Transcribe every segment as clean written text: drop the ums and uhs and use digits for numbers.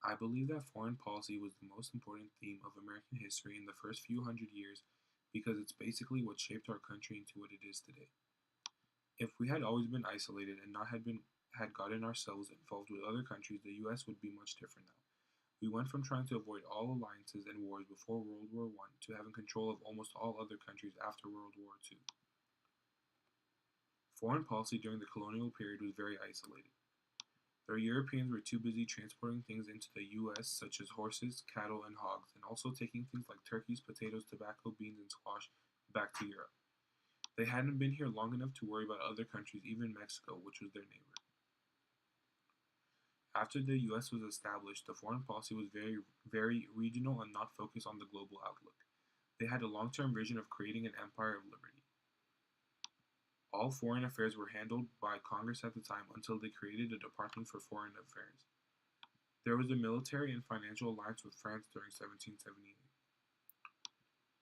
I believe that foreign policy was the most important theme of American history in the first few hundred years because it's basically what shaped our country into what it is today. If we had always been isolated and not had gotten ourselves involved with other countries, the US would be much different now. We went from trying to avoid all alliances and wars before World War I to having control of almost all other countries after World War II. Foreign policy during the colonial period was very isolated. The Europeans were too busy transporting things into the US, such as horses, cattle, and hogs, and also taking things like turkeys, potatoes, tobacco, beans, and squash back to Europe. They hadn't been here long enough to worry about other countries, even Mexico, which was their neighbor. After the US was established, the foreign policy was very regional and not focused on the global outlook. They had a long term vision of creating an empire of liberty. All foreign affairs were handled by Congress at the time until they created a Department for Foreign Affairs. There was a military and financial alliance with France during 1778.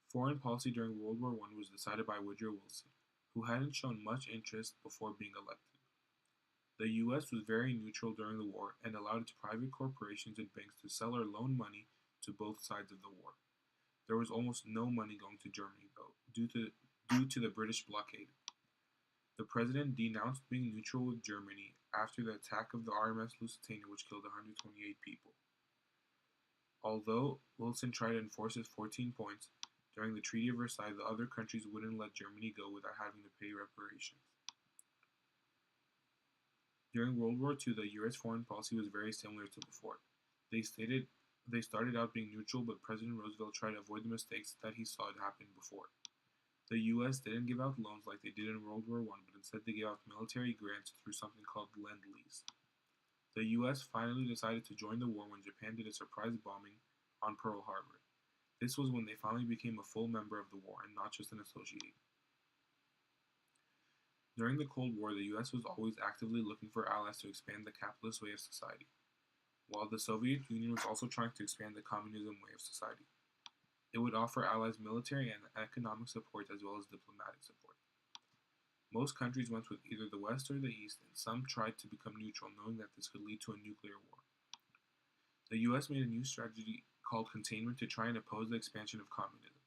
Foreign policy during World War I was decided by Woodrow Wilson, who hadn't shown much interest before being elected. The US was very neutral during the war and allowed its private corporations and banks to sell or loan money to both sides of the war. There was almost no money going to Germany, though, due to the British blockade. The president denounced being neutral with Germany after the attack of the RMS Lusitania, which killed 128 people. Although Wilson tried to enforce his 14 points, during the Treaty of Versailles, the other countries wouldn't let Germany go without having to pay reparations. During World War II, the US foreign policy was very similar to before. They started out being neutral, but President Roosevelt tried to avoid the mistakes that he saw had happened before. The US didn't give out loans like they did in World War I, but instead they gave out military grants through something called Lend-Lease. The US finally decided to join the war when Japan did a surprise bombing on Pearl Harbor. This was when they finally became a full member of the war and not just an associate. During the Cold War, the US was always actively looking for allies to expand the capitalist way of society, while the Soviet Union was also trying to expand the communism way of society. It would offer allies military and economic support as well as diplomatic support. Most countries went with either the West or the East, and some tried to become neutral, knowing that this could lead to a nuclear war. The US made a new strategy called containment to try and oppose the expansion of communism.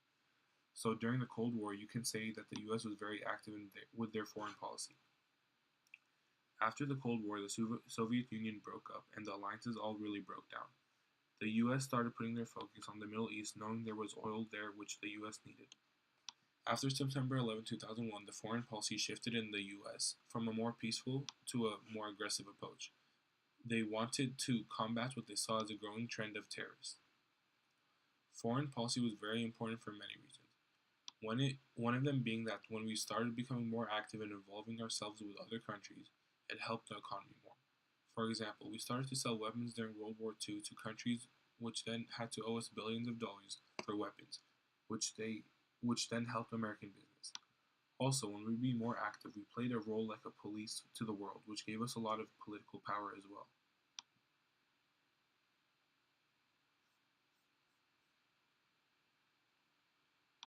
So during the Cold War, you can say that the US was very active with their foreign policy. After the Cold War, the Soviet Union broke up, and the alliances all really broke down. The US started putting their focus on the Middle East, knowing there was oil there which the US needed. After September 11, 2001, the foreign policy shifted in the US from a more peaceful to a more aggressive approach. They wanted to combat what they saw as a growing trend of terrorists. Foreign policy was very important for many reasons. One of them being that when we started becoming more active and involving ourselves with other countries, it helped the economy more. For example, we started to sell weapons during World War II to countries which then had to owe us billions of dollars for weapons, which then helped American business. Also, when we were more active, we played a role like a police to the world, which gave us a lot of political power as well.